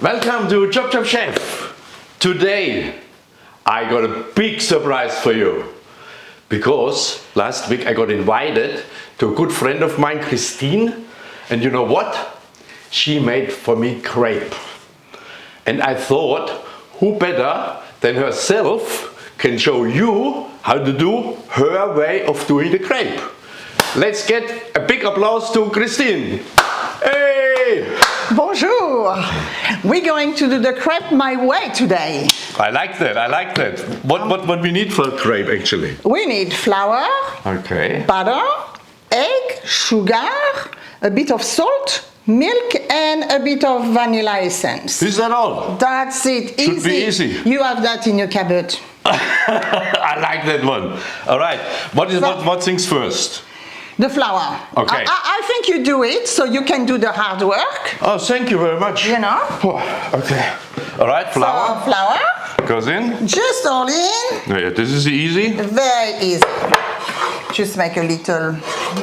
Welcome to ChopChopChef. Today I got a big surprise for you because last week I got invited to a good friend of mine, Christine, and you know what? She made for me crepe. And I thought, who better than herself can show you how to do her way of doing the crepe. Let's get a big applause to Christine. Hey! Bonjour! We're going to do the crepe my way today. I like that. What we need for crepe actually? We need flour, Okay. butter, egg, sugar, a bit of salt, milk and a bit of vanilla essence. Is that all? That's it. Should be easy. You have that in your cupboard. I like that one. All right. What things first? The flour. Okay. I think you do it so you can do the hard work. Oh, thank you very much. You know? Oh, okay. All right. Flour So, flour. goes in. Just all in. Yeah, this is easy. Very easy. Just make a little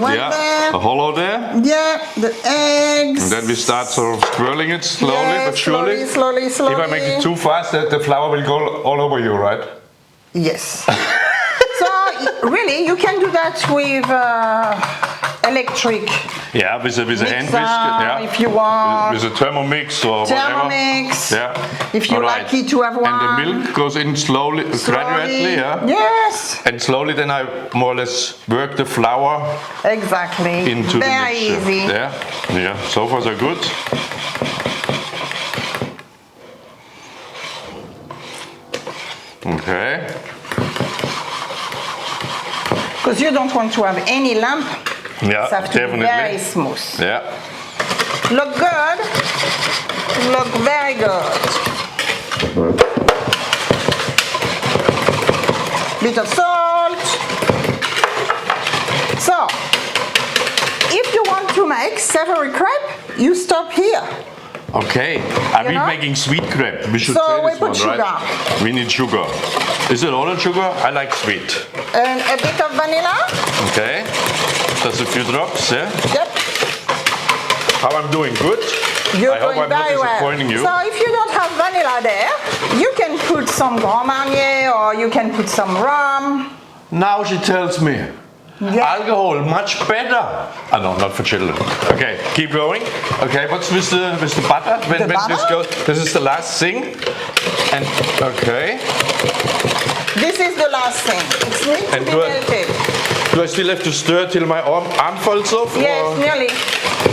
one there. A hollow there. Yeah, the eggs. And then we start sort of swirling it slowly but surely. Slowly. If I make it too fast, the flour will go all over you, right? Yes. So really, you can do that with electric Yeah, with a hand whisk. mixer, Yeah. if you want. With a Thermomix or whatever. Thermomix. Yeah. If you All like it to have one. And the milk goes in slowly, gradually, yeah. Yes. And slowly then I more or less work the flour Exactly. into the Very mixture. easy. Yeah. So far so good. Okay. Because you don't want to have any lump. Yeah, It has to definitely. be very smooth. Yeah. Look good. Look very good. Bit of salt. So, if you want to make savory crepe, you stop here. Okay. Are we know? making sweet crepe? We should So say we this put one, sugar. right? We need sugar. Is it all sugar? I like sweet. And a bit of vanilla. Okay. Just a few drops, yeah? Yep. How I'm doing? Good? You're I hope doing I'm not very well. disappointing you. So if you don't have vanilla there, you can put some Grand Marnier or you can put some rum. Now she tells me. Yeah. Alcohol, much better. Oh, no, not for children. Okay, keep going. Okay, what's with the butter? When butter? this goes, this is the last thing. And okay. This is the last thing. It needs to And be do I- melted. Do I still have to stir till my arm falls off? Yes, or? nearly.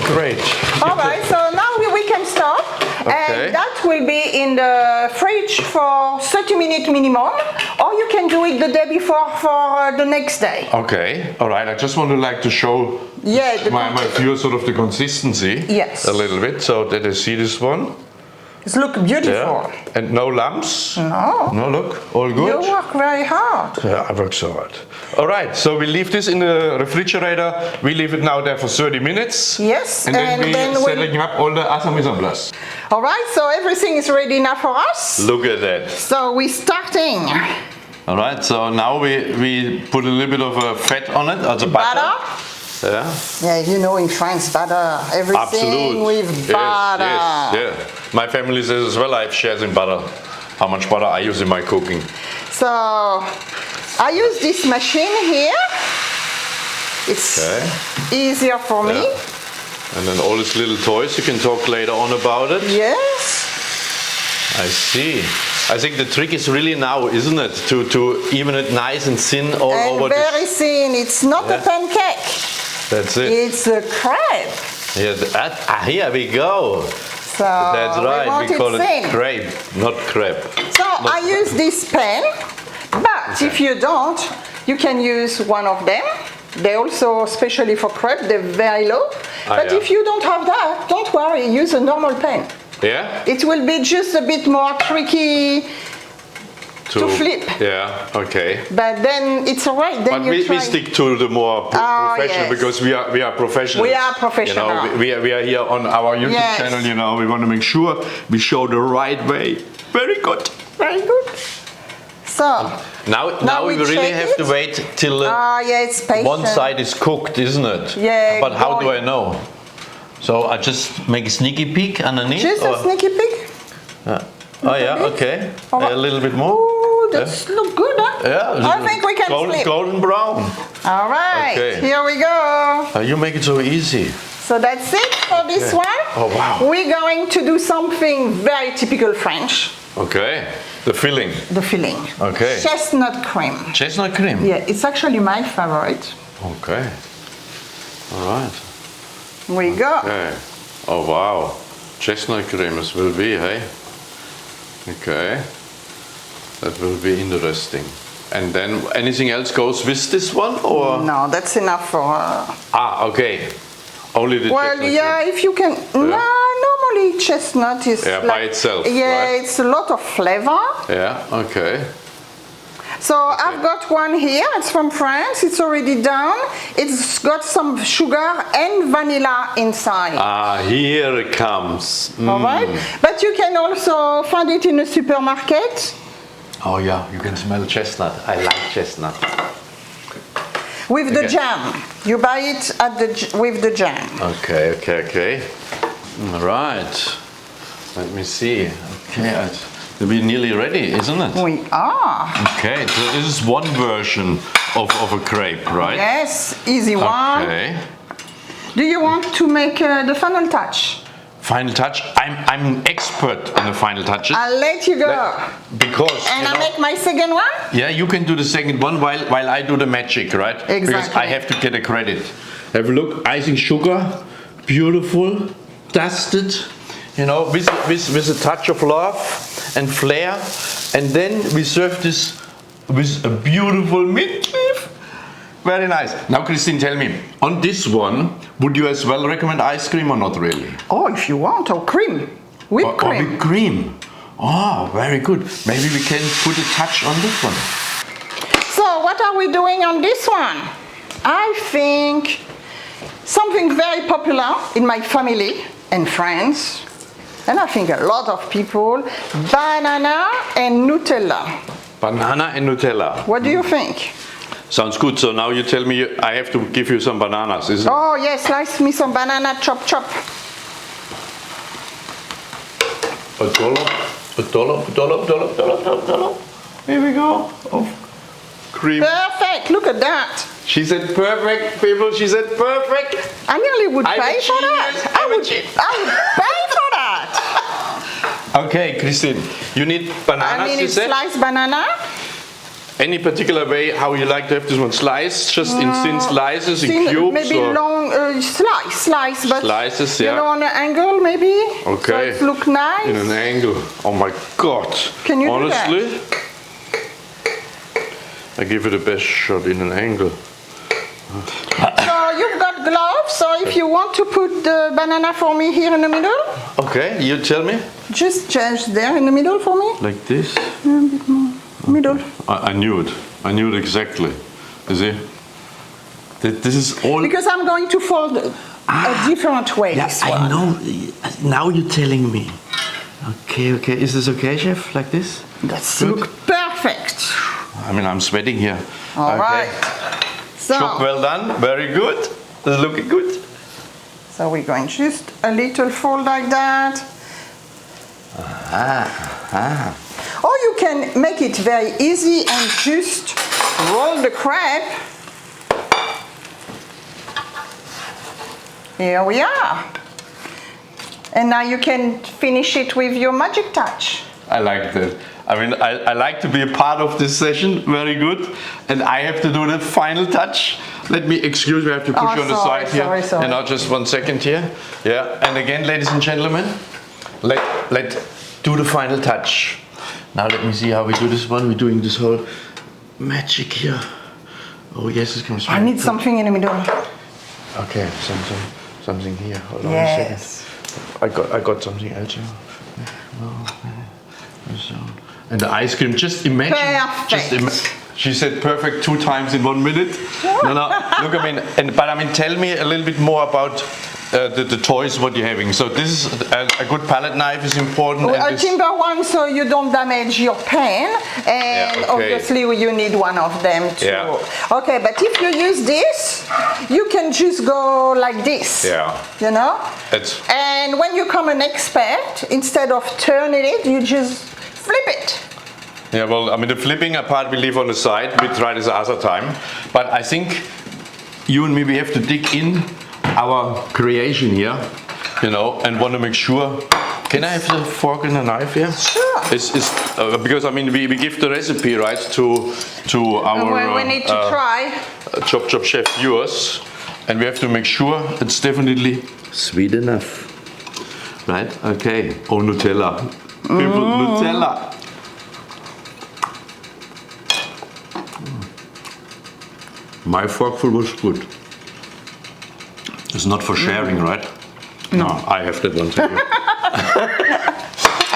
Great. All right, so now we can stop. Okay. And that will be in the fridge for 30 minutes minimum. Or you can do it the day before for the next day. Okay, all right. I just want to show Yeah, the my viewers sort of the consistency. Yes. A little bit, so that they see this one. It looks beautiful. Yeah. And no lumps. No. No, look, all good. You work very hard. Yeah, I work so hard. All right, so we leave this in the refrigerator. We leave it now there for 30 minutes. Yes, And then we're we'll- setting up all the other mise en place. All right, so everything is ready now for us. Look at that. So we're starting. All right, so now we put a little bit of fat on it, also butter. Butter. Yeah. Yeah, you know in France, butter. Everything Absolute. with butter. Yes, yeah. My family says as well I have shares in butter. How much butter I use in my cooking. So I use this machine here. It's Okay. easier for me. Yeah. And then all these little toys, you can talk later on about it. Yes. I see. I think the trick is really now, isn't it? To even it nice and thin all And over very thin. It's not a Yeah. pancake. That's it. It's a crepe. Yeah, here we go. So That's right. we want We call it it thin. crepe, not crepe. So I use this pen, but if you don't, you can use one of them. They're also, especially for crepe, they're very low. But yeah. if you don't have that, don't worry, use a normal pen. Yeah? It will be just a bit more tricky to flip. Yeah, okay. But then it's alright, then But you try. we stick to the more professional yes. because we are professionals. We are professional. You know, we are here on our YouTube Yes. channel, you know, we want to make sure we show the right way. Very good. Very good. So, Now we really check have it. to wait till yeah, it's patient. one side is cooked, isn't it? Yeah, But how do boy. I know? So I just make a sneaky peek underneath? Just or- a sneaky peek. Oh yeah, okay. A little bit more. Oh, that's look good, huh? Yeah. I think we can flip. Golden brown. All right, Okay. here we go. You make it so easy. So that's it for this one. Oh wow. We're going to do something very typical French. Okay. The filling. The filling. Okay. Chestnut cream. Chestnut cream. Yeah, it's actually my favorite. Okay. All right. We go. Okay. Oh wow. Chestnut cream as will be, hey? Okay. That will be interesting. And then anything else goes with this one, or? No, that's enough for. Okay. Only the Well, chestnut yeah, cream. if you can. No, normally chestnut is. Yeah, by itself, Yeah, right? it's a lot of flavor. Yeah. Okay. So I've got one here. It's from France. It's already done. It's got some sugar and vanilla inside. Here it comes. All right. But you can also find it in a supermarket. Oh yeah, you can smell chestnut. I like chestnut. With the Okay. jam. You buy it at with the jam. Okay. All right. Let me see. Okay, we're nearly ready, isn't it? We are. Okay, so this is one version of a crepe, right? Yes, easy one. Okay. Do you want to make the final touch? Final touch. I'm an expert in the final touches. I'll let you go. Because And you I know, make my second one? yeah, you can do the second one while I do the magic, right? Because Exactly. I have to get a credit. Have a look, icing sugar, beautiful, dusted, you know, with a touch of love and flair. And then we serve this with a beautiful mint leaf. Very nice. Now, Christine, tell me, on this one, would you as well recommend ice cream or not really? Oh, if you want, or cream. Whipped Or cream. whipped cream. Oh, very good. Maybe we can put a touch on this one. So what are we doing on this one? I think something very popular in my family and friends, and I think a lot of people, banana and Nutella. Banana and Nutella. What do you think? Sounds good. So now you tell me I have to give you some bananas, isn't it? Oh yes, slice me some banana, chop chop. A dollop. Here we go. Of cream. Perfect, look at that. She said perfect, people. She said perfect. I nearly would I'm pay a for that. genius. I I'm a would genius. pay for that. Okay, Christine, you need bananas, I mean, you it's said? sliced banana. Any particular way how you like to have this one sliced? Just in thin slices, in Thin, cubes? maybe or? long slice, but Slices, yeah. you know, on an angle maybe. Okay. So it look nice. In an angle. Oh my God. Can you do Honestly, I give it the best shot in an angle. So you've got gloves. So if you want to put the banana for me here in the middle, Okay, you tell me. just there in the middle for me. Like this. A bit more. Middle. I knew it. I knew it exactly. You see? This is all. Because I'm going to fold a different way. Yeah, this I one. know. Now you're telling me. Okay. Is this okay, chef? Like this? That's Good. look perfect. I mean, I'm sweating here. All right. So, Job well done. Very good. It's looking good. so we're going just a little fold like that. Or you can make it very easy and just roll the crepe. Here we are. And now you can finish it with your magic touch. I like that. I mean, I like to be a part of this session. Very good. And I have to do the final touch. Let me, excuse me, I have to push you on the sorry, side here. sorry. And now just 1 second here. Yeah. And again, ladies and gentlemen, let do the final touch. Now let me see how we do this one. We're doing this whole magic here. Oh yes, it's comes. I need something in the middle. Okay, something here. Hold on a Yes. second. I got something else here. So, and the ice cream. Just imagine. Perfect. She said perfect 2 times in 1 minute. No. Look, I mean, but tell me a little bit more about the toys what you're having. So this is a good palette knife is important. A timber one, so you don't damage your pan, and okay. obviously you need one of them too. Yeah. Okay, but if you use this, you can just go like this. Yeah. You know? And when you become an expert, instead of turning it, you just flip it. Yeah, well, I mean, the flipping apart we leave on the side. We try this other time. But I think you and me, we have to dig in our creation here, you know, and want to make sure. Can I have the fork and a knife here? Sure. Because, I mean, we give the recipe, right, to our we need to try. ChopChopChef viewers. And we have to make sure it's definitely sweet enough. Right? Okay. Oh, Nutella. People, Nutella. My forkful was good. It's not for sharing, right? No, I have that one. Thank you.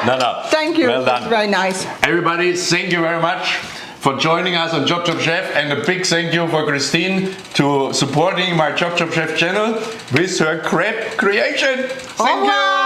No. Thank you. Well done. It's very nice. Everybody, thank you very much for joining us on ChopChopChef, and a big thank you for Christine to supporting my ChopChopChef channel with her crepe creation. Thank you.